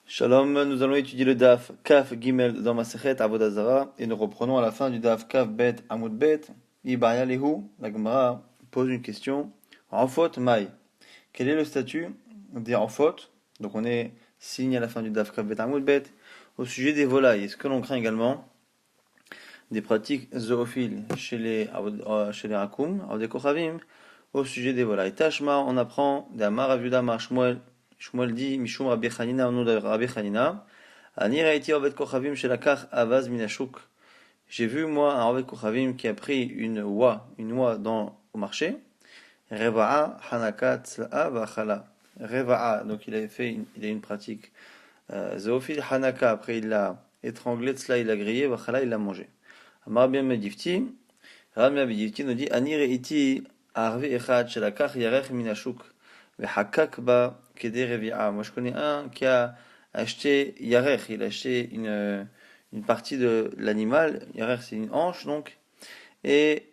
Shalom, nous allons étudier le Daf Kaf Gimel dans Masechet Avodah Zarah et nous reprenons à la fin du Daf Kaf Bet Amud Bet. Ibaya Lehu, la Gemara pose une question. Enfot Mai. Quel est le statut des enfot? Donc on est signé à la fin du Daf Kaf Bet Amud Bet au sujet des volailles. Est-ce que l'on craint également des pratiques zoophiles chez les Rakoum, Avodei Kochavim, au sujet des volailles? Tashma, on apprend d'Amar Aviuda Mar Shmuel. Shmuel dit Mishum Rabbi Chanina, au nom de Rabbi Chanina. Ani raiti Oved Kochavim shelakach avaz minashuk. J'ai vu moi un Oved Kochavim qui a pris une oie au marché. Reva'a hanaka tzla'a v'achala. Reva'a, donc il a une pratique zoophile. Hanaka, après il l'a étranglé, tzla il l'a grillé, v'achala il l'a mangé. Amar bien medifti. Rabbi Medifti nous dit Ani raiti arvi echad shelakach yarech minashuk. V'hakak ba keder revi'a. Moi je connais un qui a acheté yarech, il a acheté une partie de l'animal. Yarech c'est une hanche donc. Et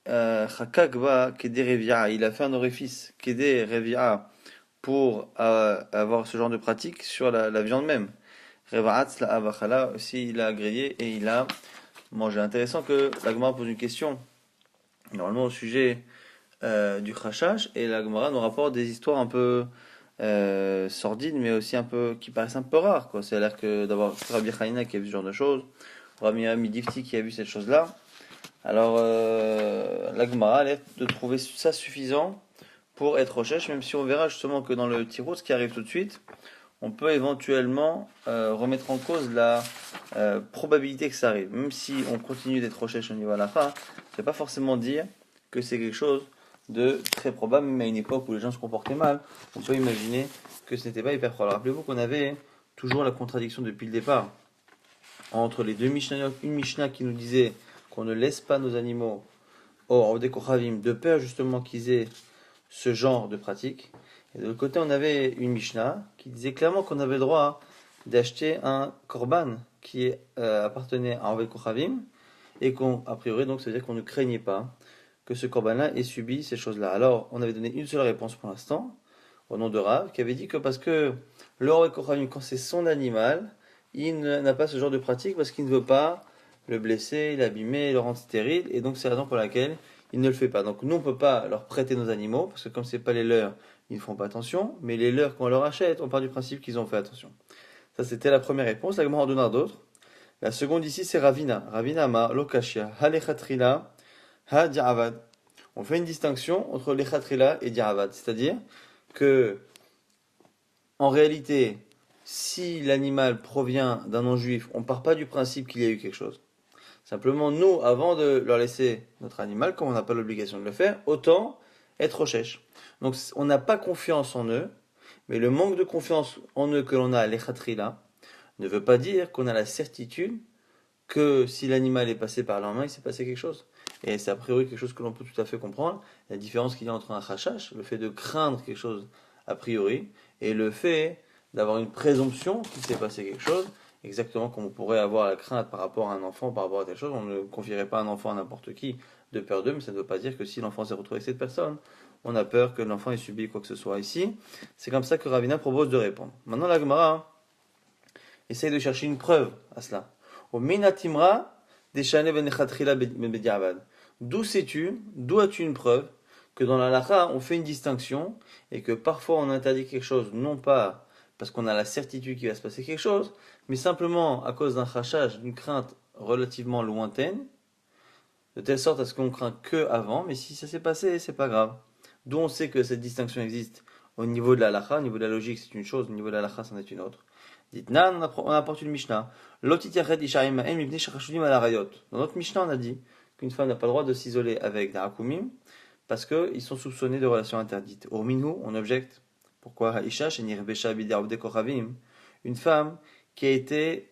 Chakak ba keder revi'a, il a fait un orifice keder revi'a pour avoir ce genre de pratique sur la viande même. Reva'atz la avachala aussi il a grillé et il a mangé. Intéressant que la Gemara pose une question normalement au sujet du khashash, et la Gemara nous rapporte des histoires un peu sordides, mais aussi un peu qui paraissent un peu rares, quoi. C'est-à-dire que d'avoir Rabbi Hanina qui a vu ce genre de choses, Rabbi Midifti qui a vu cette chose-là. Alors la Gemara a l'air de trouver ça suffisant pour être recherche, même si on verra justement que dans le Tirous qui arrive tout de suite, on peut éventuellement remettre en cause la probabilité que ça arrive. Même si on continue d'être recherche au niveau à la fin, ça ne veut pas forcément dire que c'est quelque chose de très probable, même à une époque où les gens se comportaient mal. On peut imaginer que ce n'était pas hyper probable. Rappelez-vous qu'on avait toujours la contradiction depuis le départ entre les deux Mishnayot. Une Mishnah qui nous disait qu'on ne laisse pas nos animaux au Avodei Kochavim de peur justement qu'ils aient ce genre de pratique. Et de l'autre côté, on avait une Mishnah qui disait clairement qu'on avait le droit d'acheter un korban qui appartenait à Avodei Kochavim et a priori, donc, ça veut dire qu'on ne craignait pas que ce korban-là ait subi ces choses-là. Alors, on avait donné une seule réponse pour l'instant, au nom de Rav, qui avait dit que parce que le Avodei Kochavim, quand c'est son animal, il n'a pas ce genre de pratique parce qu'il ne veut pas le blesser, l'abîmer, le rendre stérile, et donc c'est la raison pour laquelle il ne le fait pas. Donc nous, on ne peut pas leur prêter nos animaux, parce que comme c'est pas les leurs, ils ne font pas attention, mais les leurs, quand on leur achète, on part du principe qu'ils ont fait attention. Ça, c'était la première réponse. La Gemara en donne d'autres. La seconde ici, c'est Ravina. Ravina ma lokashia, halechatrila, ha di'avad. On fait une distinction entre lechatrila et di'avad, c'est-à-dire que, en réalité, si l'animal provient d'un non-juif, on ne part pas du principe qu'il y a eu quelque chose. Simplement, nous, avant de leur laisser notre animal, comme on n'a pas l'obligation de le faire, autant être recherche. Donc, on n'a pas confiance en eux, mais le manque de confiance en eux que l'on a à l'echatrila ne veut pas dire qu'on a la certitude que si l'animal est passé par leurs mains, il s'est passé quelque chose. Et c'est a priori quelque chose que l'on peut tout à fait comprendre, la différence qu'il y a entre un chachash, le fait de craindre quelque chose a priori, et le fait d'avoir une présomption qu'il s'est passé quelque chose, exactement comme on pourrait avoir la crainte par rapport à un enfant, par rapport à telle chose. On ne confierait pas un enfant à n'importe qui de peur d'eux, mais ça ne veut pas dire que si l'enfant s'est retrouvé avec cette personne, on a peur que l'enfant ait subi quoi que ce soit ici. C'est comme ça que Ravina propose de répondre. Maintenant, la Gemara essaye de chercher une preuve à cela. Au minatimra deshane benechatrila bediavad. D'où sais-tu, d'où as-tu une preuve que dans la lacha on fait une distinction et que parfois on interdit quelque chose non pas parce qu'on a la certitude qu'il va se passer quelque chose, mais simplement à cause d'un chachage, d'une crainte relativement lointaine, de telle sorte à ce qu'on craint que avant, mais si ça s'est passé, c'est pas grave. D'où on sait que cette distinction existe au niveau de la lacha, au niveau de la logique c'est une chose, au niveau de la lacha c'en est une autre. Dites-nan, on apporte une Mishnah. Dans notre Mishnah, on a dit qu'une femme n'a pas le droit de s'isoler avec des rakoumim parce qu'ils sont soupçonnés de relations interdites. Au minhu, on objecte. Pourquoi une femme qui a été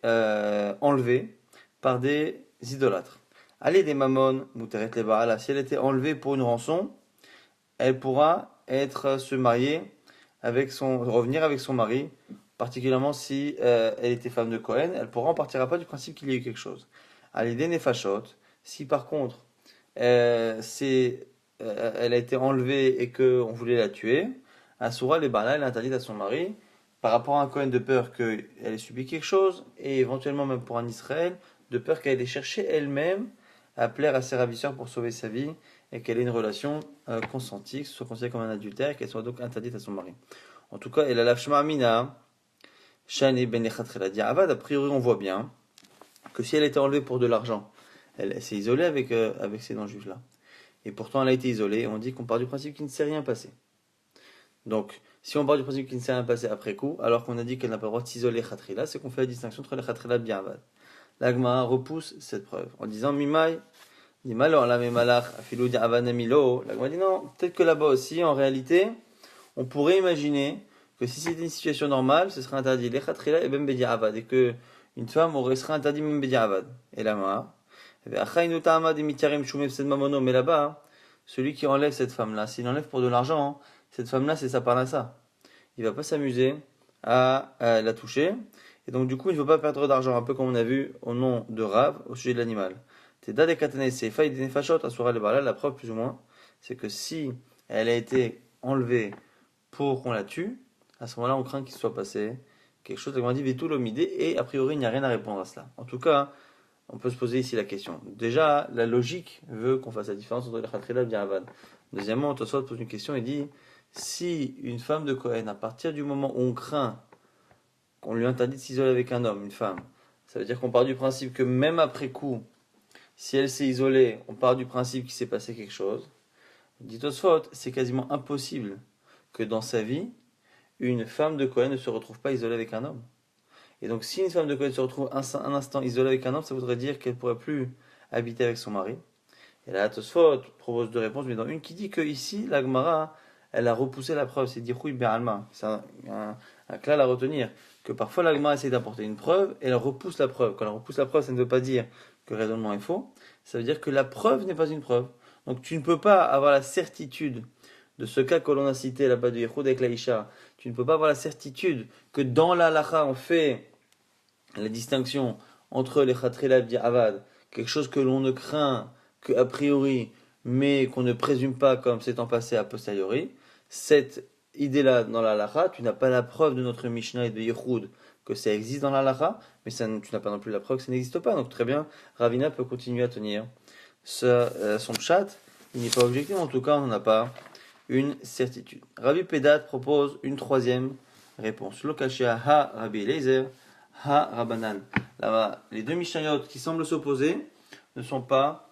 enlevée par des idolâtres. Allez des mamon, muteret levaala. Si elle était enlevée pour une rançon, elle pourra se marier revenir avec son mari, particulièrement si elle était femme de Cohen, elle pourra en partira pas du principe qu'il y a eu quelque chose. Allez des nefashot. Si par contre elle a été enlevée et qu'on voulait la tuer, Asura les bala, elle est interdite à son mari par rapport à un Kohen de peur qu'elle ait subi quelque chose, et éventuellement même pour un Israël, de peur qu'elle ait cherché elle-même à plaire à ses ravisseurs pour sauver sa vie, et qu'elle ait une relation consentie, que ce soit considéré comme un adultère, et qu'elle soit donc interdite à son mari. En tout cas, elle a la Shema Amina, Shani Ben Lechatchila Diavad, a priori on voit bien que si elle était enlevée pour de l'argent, elle s'est isolée avec ces non-juifs-là. Et pourtant elle a été isolée, on dit qu'on part du principe qu'il ne s'est rien passé. Donc, si on part du principe qu'il ne s'est rien passé après coup, alors qu'on a dit qu'elle n'a pas le droit de s'isoler Khatrila, c'est qu'on fait la distinction entre les Khatrila et Biavad. L'Agma repousse cette preuve en disant Mimai, Dimalo, la Memalach, Afilou Diavanamilo. L'Agma dit non, peut-être que là-bas aussi, en réalité, on pourrait imaginer que si c'était une situation normale, ce serait interdit les Khatrila et Ben Bediavad, et que une femme serait interdite même Bediavad. Et là-bas, mais là-bas, celui qui enlève cette femme-là, s'il enlève pour de l'argent, cette femme-là, c'est sa parnassa. Il va pas s'amuser à la toucher. Et donc, du coup, il ne veut pas perdre d'argent, un peu comme on a vu au nom de Rav, au sujet de l'animal. La preuve, plus ou moins, c'est que si elle a été enlevée pour qu'on la tue, à ce moment-là, on craint qu'il soit passé quelque chose. On dit et a priori, il n'y a rien à répondre à cela. En tout cas, on peut se poser ici la question. Déjà, la logique veut qu'on fasse la différence entre le Khatrila et le Biavad. Deuxièmement, Tosfot pose une question et dit si une femme de Kohen, à partir du moment où on craint qu'on lui interdit de s'isoler avec un homme, une femme, ça veut dire qu'on part du principe que même après coup, si elle s'est isolée, on part du principe qu'il s'est passé quelque chose. Dit Tosfot, c'est quasiment impossible que dans sa vie, une femme de Kohen ne se retrouve pas isolée avec un homme. Et donc, si une femme de Kohen se retrouve un instant isolée avec un homme, ça voudrait dire qu'elle ne pourrait plus habiter avec son mari. Et là, Tosfot propose deux réponses, mais dans une qui dit que ici, la Gemara, elle a repoussé la preuve, c'est dire oui, Beralma. C'est un clal à retenir, que parfois la Gemara essaie d'apporter une preuve, et elle repousse la preuve. Quand elle repousse la preuve, ça ne veut pas dire que le raisonnement est faux, ça veut dire que la preuve n'est pas une preuve. Donc tu ne peux pas avoir la certitude de ce cas que l'on a cité là-bas de Yehoud avec l'Aïcha, tu ne peux pas avoir la certitude que dans la halakha on fait la distinction entre les Khatrila et le Diavad, quelque chose que l'on ne craint que a priori, mais qu'on ne présume pas comme s'étant passé a posteriori. Cette idée-là dans la halakha, tu n'as pas la preuve de notre Mishnah et de Yehoud que ça existe dans la halakha, mais ça, tu n'as pas non plus la preuve que ça n'existe pas. Donc très bien, Ravina peut continuer à tenir son pshat. Il n'est pas objectif, en tout cas on n'en a pas une certitude. Rabbi Pedat propose une troisième réponse. Lokashia ha Rabbi Eliezer ha Rabanan. Là-bas, les deux Mishnayot qui semblent s'opposer ne sont pas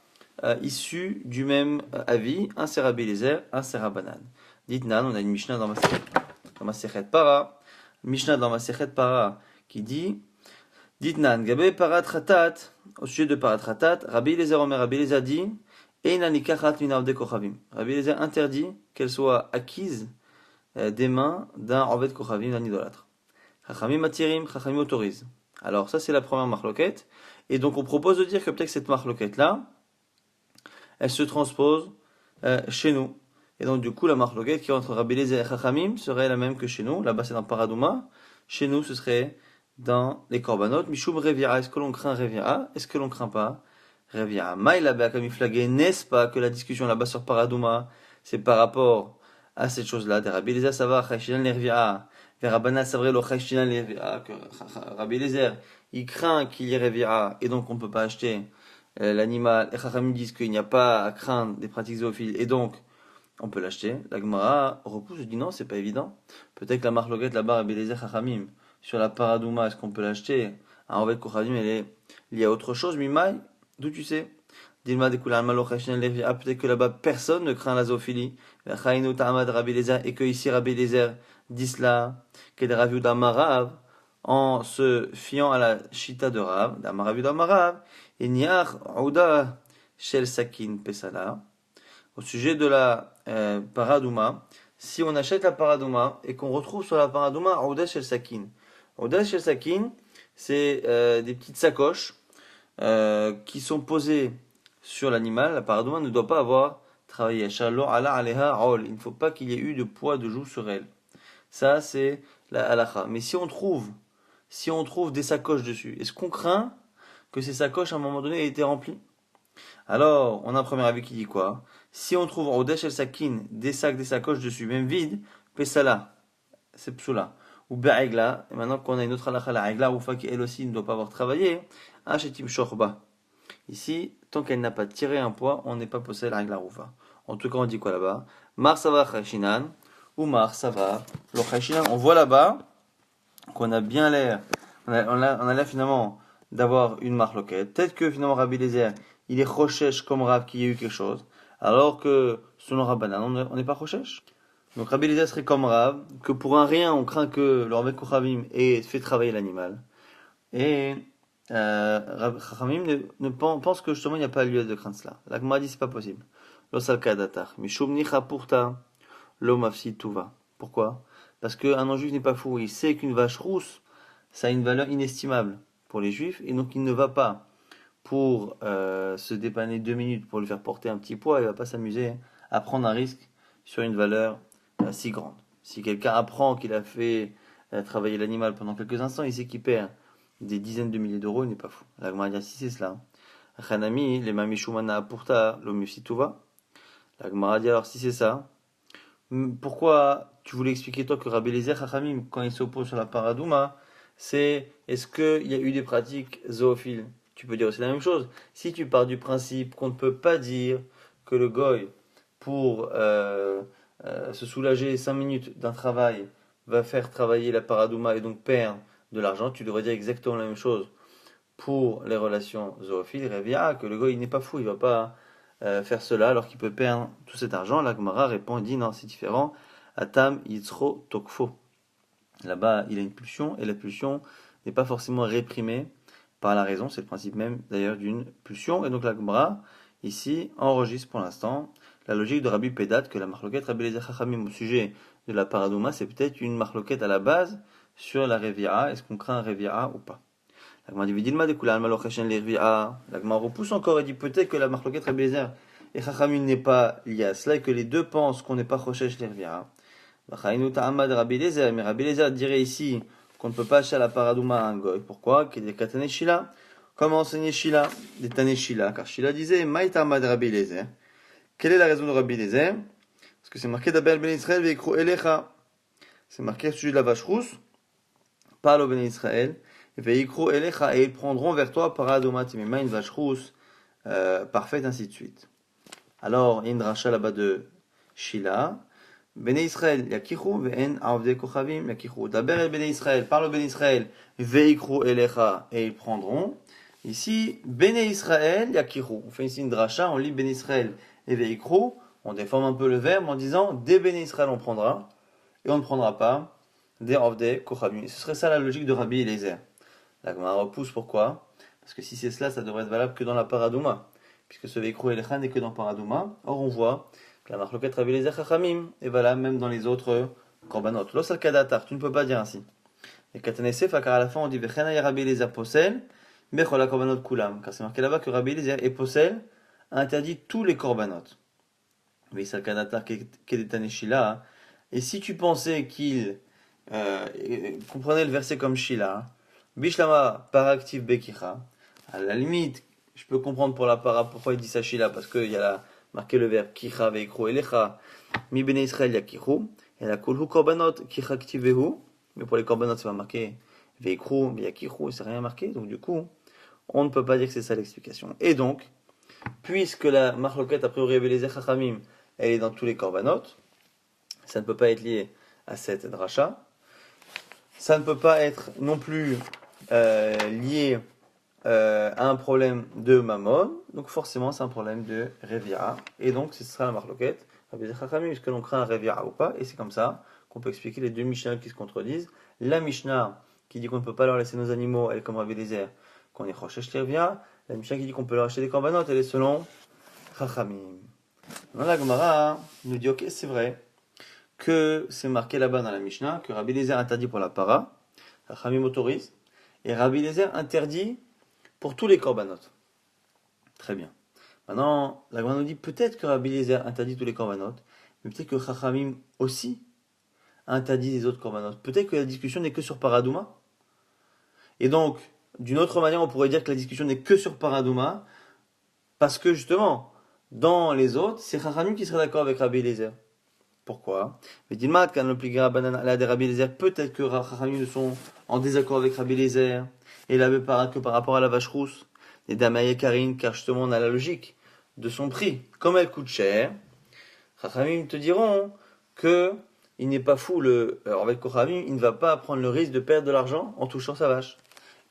issus du même avis. Un c'est Rabbi Eliezer, un c'est Rabanan. Dites-nan, on a une Mishnah dans Masechet Para. Mishnah dans Masechet Para qui dit Dites-nan, Gabé Parat Ratat, au sujet de Parat Ratat, Rabbi Eliezer Omer, Rabbi Eliezer dit Rabbi Eliezer interdit qu'elle soit acquise des mains d'un Oved Kochavim, d'un idolâtre. Chachamim matirim, Chachamim autorise. Alors ça c'est la première marloquette. Et donc on propose de dire que peut-être cette marloquette-là, elle se transpose chez nous. Et donc du coup la marloquette qui est entre Rabbi Eliezer et Chachamim serait la même que chez nous. Là-bas c'est dans Paradouma. Chez nous ce serait dans les Korbanot. Mishum Revira, est-ce que l'on craint Revira? Est-ce que l'on craint pas Revira? Maïla comme il flaguait, n'est-ce pas que la discussion là-bas sur Paradouma, c'est par rapport à cette chose-là. Des Rabbi Eliezer ça va, Chayshinan Revira. Des Rabbanan c'est vrai, le Chayshinan Revira. Que Rabbi Eliezer, il craint qu'il y ait Revira, et donc on ne peut pas acheter l'animal. Et Chachamim disent qu'il n'y a pas à craindre des pratiques zoophiles, et donc on peut l'acheter. La Gemara repousse, je dis non, c'est pas évident. Peut-être que la marloquette là-bas, Rabbi Eliezer Chachamim, sur la Paradouma, est-ce qu'on peut l'acheter? Un Oved Kochavim, elle est liée à autre chose. Mimai, d'où tu sais? Dilma de Kulan Malo Chayshinan Revira. Peut-être que là-bas personne ne craint la zoophilie. Chainu Ta'amad Rabbi Eliezer, et que ici Rabbi Eliezer dit cela, que de Rav Yehuda Marav, en se fiant à la chita de Rav, d'Amarav Yehuda Marav, et Niach Ouda Shel Sakin Pesala, au sujet de la Paradouma, si on achète la Paradouma et qu'on retrouve sur la Paradouma Ouda Shel Sakin. Ouda Shel Sakin, c'est des petites sacoches qui sont posées sur l'animal. La Paradouma ne doit pas avoir travaillé. Shalom ala aleha ol. Il ne faut pas qu'il y ait eu de poids de joug sur elle. Ça, c'est la halakha. Mais si on trouve des sacoches dessus, est-ce qu'on craint que ces sacoches, à un moment donné, aient été remplies? Alors, on a un premier avis qui dit quoi? Si on trouve au Odesh el Sakin des sacs, des sacoches dessus, même vides, Pesala, c'est psoula. ou be'aigla, et maintenant qu'on a une autre halakha, la aigla roufa qui elle aussi ne doit pas avoir travaillé, achetim shorba. Ici, tant qu'elle n'a pas tiré un poids, on n'est pas possédé la aigla roufa. En tout cas, on dit quoi là-bas? Mar sava chashinan, ou mar sava lo chashinan. On voit là-bas qu'on a bien l'air, on a l'air finalement d'avoir une marloquette. Peut-être que finalement Rabbi Eliezer, il est rochesh comme Rav qu'il y a eu quelque chose, alors que selon Rabbanan, on n'est pas rochesh. Donc Rabbi Eliezer serait comme Rav, que pour un rien, on craint que le Rav Kochavim ait fait travailler l'animal. Et Rav Chachamim pense que justement il n'y a pas lieu de craindre cela. La Gemara dit c'est pas possible. Lo salka datar, mishum nicha purta, lo mafsi tuva. Pourquoi? Parce qu'un non-juif n'est pas fou. Il sait qu'une vache rousse, ça a une valeur inestimable pour les juifs, et donc il ne va pas pour se dépanner 2 minutes pour lui faire porter un petit poids, il ne va pas s'amuser à prendre un risque sur une valeur si grande. Si quelqu'un apprend qu'il a fait travailler l'animal pendant quelques instants, il sait qu'il perd des dizaines de milliers d'euros, il n'est pas fou. La Gemara dit si c'est cela. Chanami, les mamishumana apurta, l'omusituva. La Gemara dit alors si c'est ça, pourquoi tu voulais expliquer toi que Rabbi Eliezer Chachamim, quand il s'oppose sur la paradouma, c'est est-ce qu'il y a eu des pratiques zoophiles? Tu peux dire aussi la même chose. Si tu pars du principe qu'on ne peut pas dire que le goy, pour se soulager 5 minutes d'un travail, va faire travailler la paradouma et donc perdre de l'argent, tu devrais dire exactement la même chose pour les relations zoophiles. Revia, que le goy n'est pas fou, il ne va pas faire cela alors qu'il peut perdre tout cet argent. La Gemara répond et dit non, c'est différent. Atam yitzro tokfo. Là-bas, il a une pulsion et la pulsion n'est pas forcément réprimée par la raison. C'est le principe même d'ailleurs d'une pulsion. Et donc la Gemara ici enregistre pour l'instant la logique de Rabbi Pedat que la marloquette Rabbi Eliezer Chachamim au sujet de la paradouma, c'est peut-être une marloquette à la base sur la Revi'a. Est-ce qu'on craint un Revi'a ou pas? La Gemara dit Vidilma de Kula Almalochachen les Revi'a. La Gemara repousse encore et dit peut-être que la marloquette Rabbi Eliezer et Chachamim n'est pas liée à cela et que les deux pensent qu'on n'est pas Chochesh les Revi'a. Mais Rabbi Eliezer dirait ici qu'on ne peut pas acheter la paradouma à un goy. Pourquoi? Qu'il est Katane Shila. Comment enseigner Shila? Des Tane Shila. Car Shila disait Maït Amad Rabbi Eliezer. Quelle est la raison de Rabbi Eliezer? Parce que c'est marqué d'Abel Ben Israël Veikru Elecha. C'est marqué au sujet de la vache rousse. Parle au Ben Israël. Veikru Elecha. Et ils prendront vers toi paradouma timima, une vache rousse parfaite, ainsi de suite. Alors, il y a une dracha là-bas de Shila. Béné Israël, yakichu, ve'en avde kochavim, yakichu. D'abord, el Béné Israël, parle au Béné Israël, veikru elecha, et ils prendront. Ici, Béné Israël, yakichu. On fait ici une dracha, on lit Béné Israël et veikru. On déforme un peu le verbe en disant, des Béné Israël on prendra, et on ne prendra pas des avde kochavim. Ce serait ça la logique de Rabbi Eliezer. La Gemara repousse, pourquoi? Parce que si c'est cela, ça devrait être valable que dans la paradouma. Puisque ce veikru elecha n'est que dans paradouma. Or, on voit la marloquette Rabbi Eliezer Chachamim est valable même dans les autres korbanot. Lo salka datar, tu ne peux pas dire ainsi. Et Katane Sefa, car à la fin on dit Vechena Rabbi Eliezer posel, Bechola korbanot kulam. Car c'est marqué là-bas que Rabbi Eliezer et posel a interdit tous les korbanot. Mais salka datar kedetane shila. Et si tu pensais qu'il comprenait le verset comme shila, Bishlama paraktiv bekicha, à la limite, je peux comprendre pour la para pourquoi il dit ça shila, parce qu'il y a la marqué le verbe kicha veikru elecha mi bnei Israël yakichu et la kulhu korbanot kicha ktivehu, mais pour les korbanot c'est pas marqué veikru yakichu, c'est rien marqué, donc du coup on ne peut pas dire que c'est ça l'explication. Et donc puisque la marloquette a priori Rabbi Eliezer Chachamim elle est dans tous les korbanot, ça ne peut pas être lié à cette dracha, ça ne peut pas être non plus lié à un problème de mammon, donc forcément c'est un problème de Revi'a, et donc ce sera la marloquette, puisque l'on craint un Revi'a ou pas, et c'est comme ça qu'on peut expliquer les deux Mishnah qui se contredisent. La Mishnah qui dit qu'on ne peut pas leur laisser nos animaux, elle est comme Rabbi Eliezer, qu'on est Chochesh Revi'a. La Mishnah qui dit qu'on peut leur acheter des korbanot, elle est selon Chachamim. Dans la Gemara nous dit ok, c'est vrai que c'est marqué là-bas dans la Mishnah que Rabbi Eliezer interdit pour la para, Chachamim autorise, et Rabbi Eliezer interdit pour tous les korbanot. Très bien. Maintenant, la Gemara nous dit peut-être que Rabbi Eliezer interdit tous les korbanot, mais peut-être que Chachamim aussi interdit les autres korbanot. Peut-être que la discussion n'est que sur paradouma. Et donc, d'une autre manière, on pourrait dire que la discussion n'est que sur paradouma, parce que justement, dans les autres, c'est Chachamim qui serait d'accord avec Rabbi Eliezer. Pourquoi? Mais Dilma, quand l'obliga banane à la des Rabbi Eliezer, peut-être que Rachamim sont en désaccord avec Rabbi Eliezer, et là, que par rapport à la vache rousse, et Damaye Karine, car justement, on a la logique de son prix. Comme elle coûte cher, Rachamim te diront que il n'est pas fou, alors avec Rachamim, il ne va pas prendre le risque de perdre de l'argent en touchant sa vache.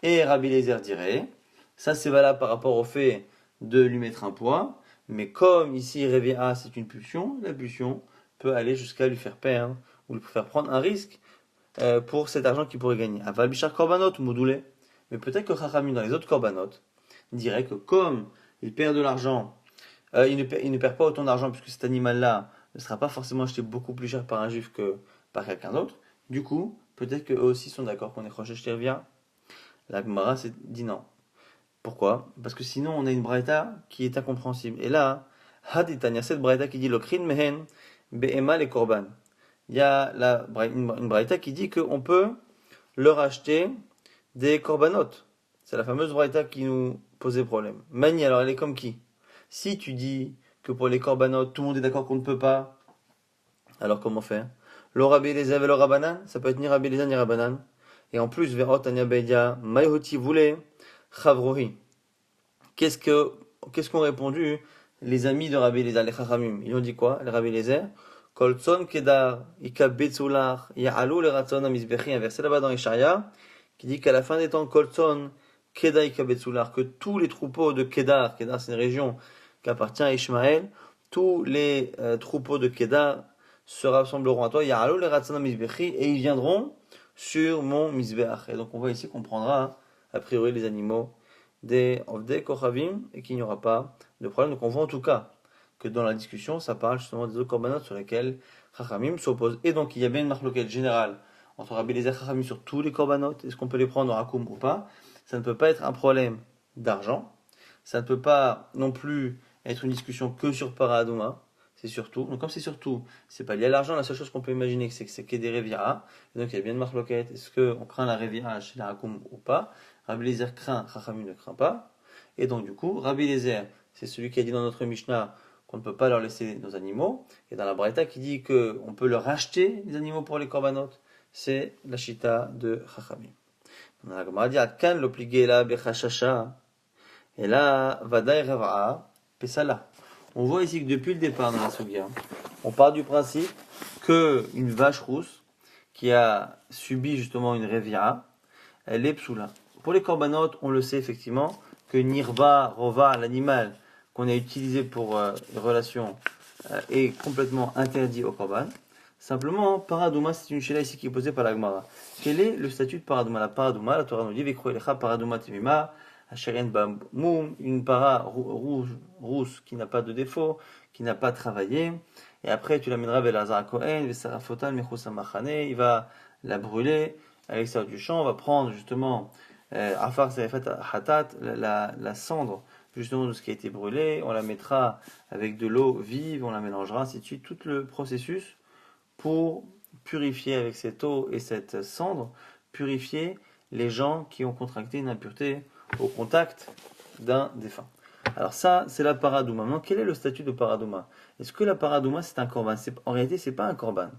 Et Rabbi Eliezer dirait, ça c'est valable par rapport au fait de lui mettre un poids, mais comme ici Révéa c'est une pulsion, la pulsion peut aller jusqu'à lui faire perdre ou lui faire prendre un risque pour cet argent qu'il pourrait gagner. Aval Bichar Korbanot ou Modoulé. Mais peut-être que Chachamim dans les autres Korbanot dirait que comme il perd de l'argent, il ne perd pas autant d'argent puisque cet animal-là ne sera pas forcément acheté beaucoup plus cher par un juif que par quelqu'un d'autre. Du coup, peut-être qu'eux aussi sont d'accord qu'on est Rosh Tervia. La Gemara dit non. Pourquoi? Parce que sinon on a une braïta qui est incompréhensible. Et là, Haditania, cette braïta qui dit Lokrin mehen be'ema les korban. Il y a une braïta qui dit qu'on peut leur acheter des korbanot. C'est la fameuse braïta qui nous posait problème. Mani, alors elle est comme qui? Si tu dis que pour les korbanot, tout le monde est d'accord qu'on ne peut pas, alors comment faire? Le Rabbi les avait le Rabanan, ça peut être ni Rabbi les ni Rabanan. Et en plus, Verot Anya Beidia, Maïhoti voulait, Chavrohi. Qu'est-ce qu'ont répondu les amis de Rabbi Eliezer, les Chachamim? Ils ont dit quoi, les Rabbi Eliezer? Kol tzon kedar, ika betzular, ya'alu le ratzon amizbechi, un verset là-bas dans Ishaïa, qui dit qu'à la fin des temps, Kol tzon kedar, ika betzular, que tous les troupeaux de Kedar, Kedar c'est une région qui appartient à Ishmaël, tous les troupeaux de Kedar se rassembleront à toi, ya'alu le ratzon amizbechi, et ils viendront sur mon misbeach. Et donc on voit ici qu'on prendra, a priori, les animaux des Ovdei Kochavim et qu'il n'y aura pas de problème. Donc on voit en tout cas que dans la discussion, ça parle justement des autres korbanot sur lesquels Chachamim s'oppose. Et donc il y a bien une marloquette générale entre Rabbi Eliezer et Chachamim sur tous les korbanot. Est-ce qu'on peut les prendre en Hakoum ou pas? Ça ne peut pas être un problème d'argent. Ça ne peut pas non plus être une discussion que sur Paradouma. C'est surtout, donc comme c'est surtout, c'est pas lié à l'argent, la seule chose qu'on peut imaginer c'est que c'est des Revira. Donc il y a bien une marloquette. Est-ce qu'on craint la Revira chez la Hakoum ou pas? Rabbi Eliezer craint, Chachamim ne craint pas. Et donc du coup, Rabbi Eliezer, c'est celui qui a dit dans notre Mishnah qu'on ne peut pas leur laisser nos animaux. Et dans la Braïta qui dit qu'on peut leur acheter les animaux pour les korbanot, c'est la Shita de Chachamim. On a la Gemara dit Atkan l'obligé là bechashasha. Et là, Vadaï Rava'a, Pesala. On voit ici que depuis le départ dans la Sugia, on part du principe qu'une vache rousse qui a subi justement une révia, elle est psoula. Pour les korbanot, on le sait effectivement que Nirba, Rova, l'animal qu'on a utilisé pour les relations, est complètement interdit au korban. Simplement, Paradouma, c'est une chéla ici qui est posée par la Gemara. Quel est le statut de Paradouma? La Paradouma, la Torah nous dit Vekro Elecha Paradouma Temima, Hacheren Bamoum, une para rousse qui n'a pas de défaut, qui n'a pas travaillé. Et après, tu l'amèneras vers Lazar Kohen, Vesarafotal, Mechousa Machane, il va la brûler à l'extérieur du champ, on va prendre justement Afar Serefet Hatat, la cendre justement de ce qui a été brûlé, on la mettra avec de l'eau vive, on la mélangera, ainsi de suite, tout le processus pour purifier avec cette eau et cette cendre, purifier les gens qui ont contracté une impureté au contact d'un défunt. Alors ça, c'est la paradouma. Maintenant, quel est le statut de paradouma? Est-ce que la paradouma, c'est un korban? En réalité, c'est pas un korban.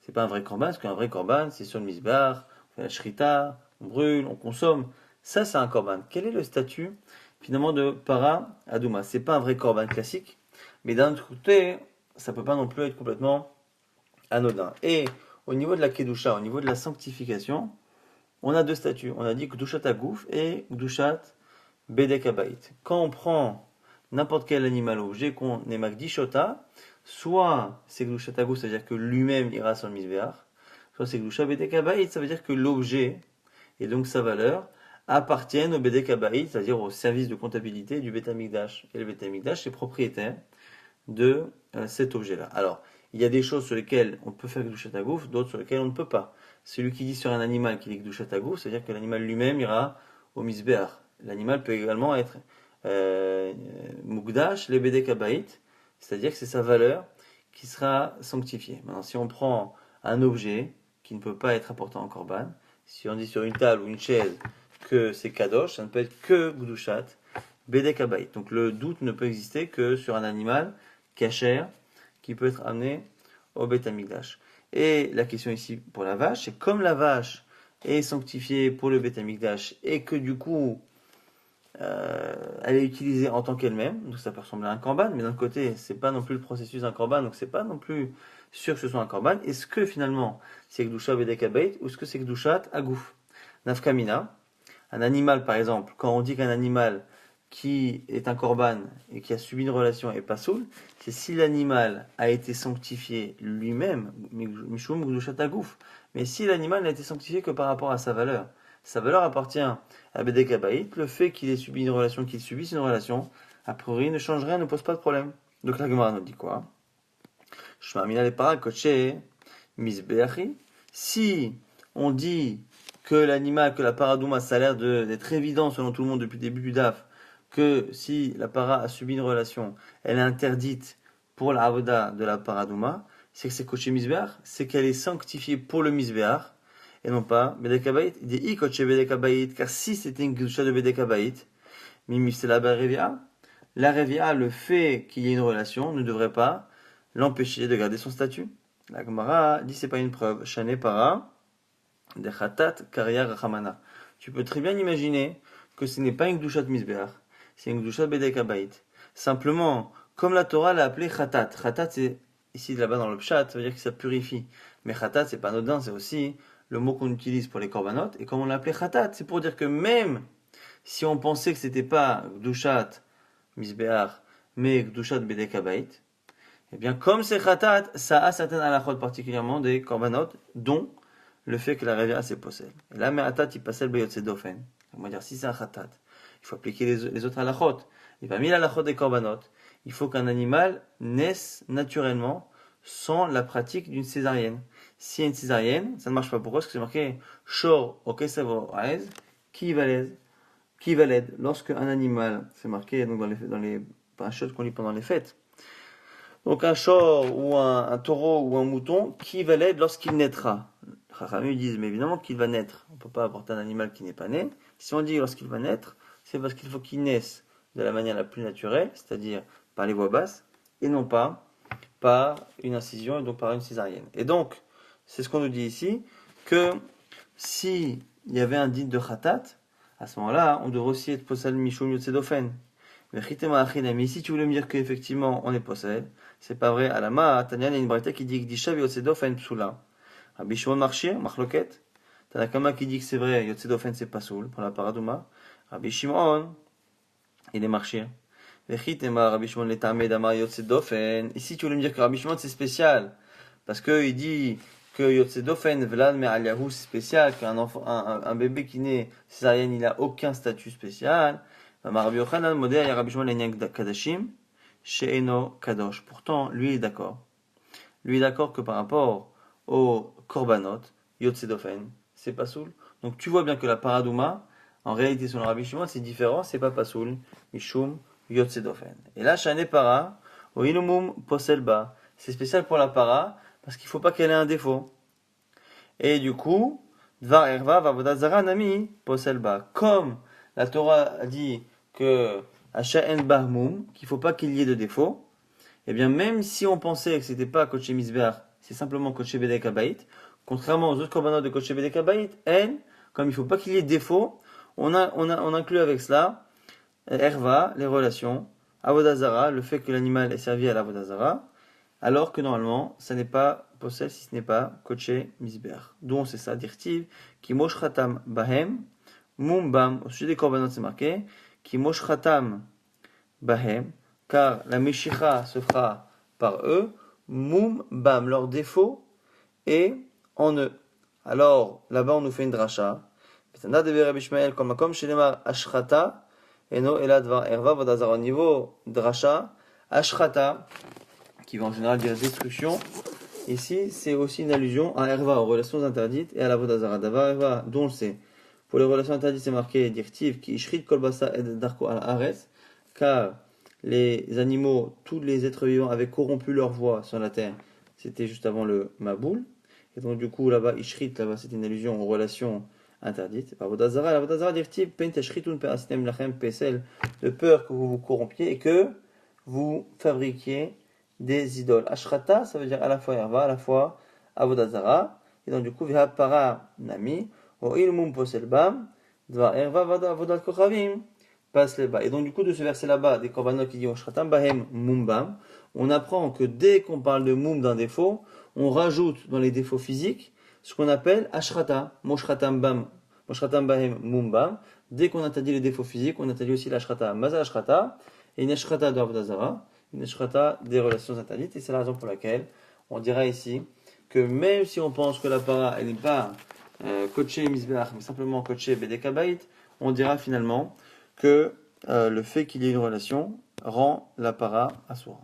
C'est pas un vrai korban, parce qu'un vrai korban, c'est sur le misbar, on fait la shrita, on brûle, on consomme. Ça, c'est un korban. Quel est le statut, finalement, de paradouma? C'est pas un vrai korban classique, mais d'un autre côté, ça peut pas non plus être complètement anodin. Et au niveau de la kedusha, au niveau de la sanctification, on a deux statuts. On a dit Gdushat Agouf et Gdushat Bedek Habayit. Quand on prend n'importe quel animal ou objet qu'on est Magdishota, soit c'est Gdushat Agouf, ça veut dire que lui-même ira sur le misbéach, soit c'est Gdushat Bedek Habayit, ça veut dire que l'objet et donc sa valeur appartiennent au Bedek Habayit, c'est-à-dire au service de comptabilité du Beth Amikdash. Et le Beth Amikdash est propriétaire de cet objet-là. Alors, il y a des choses sur lesquelles on peut faire Gdushat Agouf, d'autres sur lesquelles on ne peut pas. Celui qui dit sur un animal qu'il est Gdushat Agouf, c'est-à-dire que l'animal lui-même ira au misbéach. L'animal peut également être Mugdash, le Bedek Habayit, c'est-à-dire que c'est sa valeur qui sera sanctifiée. Maintenant, si on prend un objet qui ne peut pas être apporté en korban, si on dit sur une table ou une chaise que c'est Kadosh, ça ne peut être que Gdushat, Bedek Habayit. Donc le doute ne peut exister que sur un animal kasher qui peut être amené au Beth Amikdash. Et la question ici pour la vache, c'est comme la vache est sanctifiée pour le Beth Amikdash et que du coup elle est utilisée en tant qu'elle-même, donc ça peut ressembler à un korban, mais d'un côté c'est pas non plus le processus d'un korban, donc c'est pas non plus sûr que ce soit un korban. Est-ce que finalement c'est Kedusha Bedek Habayit ou est-ce que c'est Kedushat Agouf? Nafkamina, un animal par exemple, quand on dit qu'un animal qui est un korban et qui a subi une relation est pas soul, c'est si l'animal a été sanctifié lui-même, Mishum Kedushat Agouf. Mais si l'animal n'a été sanctifié que par rapport à sa valeur appartient à Bedek Habayit, le fait qu'il ait subi une relation, qu'il subisse une relation, a priori ne change rien, ne pose pas de problème. Donc la Gemara nous dit quoi? Shmamina le para koché misbeachi. Si on dit que l'animal, que la paradouma, ça a l'air d'être évident selon tout le monde depuis le début du DAF, que si la para a subi une relation, elle est interdite pour la avoda de la paradouma, c'est que c'est koché misbeach, c'est qu'elle est sanctifiée pour le misbeach, et non pas Bedek Habayit. Il dit koché Bedek Habayit, car si c'était une kedusha de Bedek Habayit, mimi c'est la revia, le fait qu'il y ait une relation ne devrait pas l'empêcher de garder son statut. La Gemara dit c'est pas une preuve. Shane para de chatat karia rachamana. Tu peux très bien imaginer que ce n'est pas une gdushat misbeach, c'est une gdushat bedek habayit. Simplement, comme la Torah l'a appelé chatat. Chatat c'est ici là-bas dans le pshat, ça veut dire que ça purifie. Mais chatat c'est pas anodin, c'est aussi le mot qu'on utilise pour les korbanot. Et comme on l'a appelé chatat, c'est pour dire que même si on pensait que c'était pas gdushat misbeach, mais gdushat bedek habayit, eh bien, comme c'est khatat, ça a certaines halachot, particulièrement des korbanot, dont le fait que la revia c'est possède. Et là, me'atat, il passait le bayot dofen. On va dire, si c'est un khatat, il faut appliquer les autres halachot. Et parmi l'halachot des korbanot, il faut qu'un animal naisse naturellement sans la pratique d'une césarienne. S'il y a une césarienne, ça ne marche pas. Pourquoi? Parce que c'est marqué shor o kesavo aez, qui valide. Lorsque un animal, c'est marqué donc dans les parachotes qu'on lit pendant les fêtes, donc un shor ou un taureau ou un mouton, qui va l'être lorsqu'il naîtra? Les disent, mais évidemment qu'il va naître. On ne peut pas apporter un animal qui n'est pas né. Si on dit lorsqu'il va naître, c'est parce qu'il faut qu'il naisse de la manière la plus naturelle, c'est-à-dire par les voies basses, et non pas par une incision et donc par une césarienne. Et donc, c'est ce qu'on nous dit ici, que si il y avait un dit de khatat, à ce moment-là, on devrait aussi être posal mishum yotzedofen. Mais si tu voulais me dire qu'effectivement on est possède, c'est pas vrai. À la ma, Tanya, il y a une braïta qui dit que Dishav Yotzedofen Psula. Rabbi Shimon Marchir, Machloket. Tanakama qui dit que c'est vrai, Yotzedofen c'est pas soul pour la paradouma. Rabbi Shimon, il est Marchir. Vechitema, Rabbi Shimon l'etame dama Yotzedofen. Et si tu voulais me dire que Rabbi Shimon c'est spécial, parce qu'il dit que Yotzedofen, Vlad Me'aliyahu c'est spécial, qu'un enfant, un bébé qui naît césarienne, il a aucun statut spécial. Rabbi Yochanan modèle et Rabbi Shimon l'enyan kadashim. She'eno kadosh. Pourtant, lui est d'accord. Lui est d'accord que par rapport au korbanot, yotzedofen, c'est pas soul. Donc tu vois bien que la paradouma, en réalité selon Rabbi Shimon, c'est différent, c'est pas soul. Mishum yotzedofen. Et là, shane para, o inumum poselba. C'est spécial pour la para, parce qu'il faut pas qu'elle ait un défaut. Et du coup, dvar erva vavodazara nami poselba. Comme la Torah a dit que Hasha'en Bahmoum, qu'il ne faut pas qu'il y ait de défaut, et bien même si on pensait que c'était pas Koché Misbeach, c'est simplement Koché Bedek Habayit, contrairement aux autres korbanot de Koché Bedek Habayit, elle, comme il ne faut pas qu'il y ait de défaut, on inclut avec cela Erva, les relations, Avodazara, le fait que l'animal est servi à l'Avodazara, alors que normalement, ça n'est pas possède si ce n'est pas Koché Misbeach. D'où on sait ça, dirtiv, qui moshratam bahem, mumbam, au sujet des korbanot c'est marqué, qui moshratam bahem, car la meshicha se fera par eux, mum bam, leur défaut est en eux. Alors, là-bas, on nous fait une dracha. Betana de Rabbi Ishmael, comme makom shenemar ashrata, eno elad var erva vodazar. Au niveau dracha, ashrata, qui va en général dire destruction, ici, c'est aussi une allusion à erva, aux relations interdites, et à la vodazara. Davar erva, dont on le sait. Pour les relations interdites, c'est marqué dirtiv qui ishrit kolbasa et darko al ares, car les animaux, tous les êtres vivants avaient corrompu leur voix sur la terre. C'était juste avant le Maboul. Et donc, du coup, là-bas, ishrit, là-bas, c'est une allusion aux relations interdites. Avodazara, l'avodazara dirtiv, pen tashritun per asitem lachem pesel, de peur que vous vous corrompiez et que vous fabriquiez des idoles. Ashrata, ça veut dire à la fois Herva, à la fois Avodah Zara. Et donc du coup, Viha para nami, o ilmum poselbam, dva Herva vada avodat kochavim, passe les bas. Et donc du coup, de ce verset là-bas, des korbanot qui dit Ashratam bahem mumbam, on apprend que dès qu'on parle de mum d'un défaut, on rajoute dans les défauts physiques ce qu'on appelle ashrata, moshratam bam, moshratam bahem mumbam. Dès qu'on interdit les défauts physiques, on interdit aussi l'ashrata, maza ashrata, et une ashrata de Avodah Zara, une ashrata des relations interdites. Et c'est la raison pour laquelle on dira ici que même si on pense que la para, elle n'est pas coachée misbeach, mais simplement coachée bedekabait, on dira finalement que le fait qu'il y ait une relation rend la para assoura.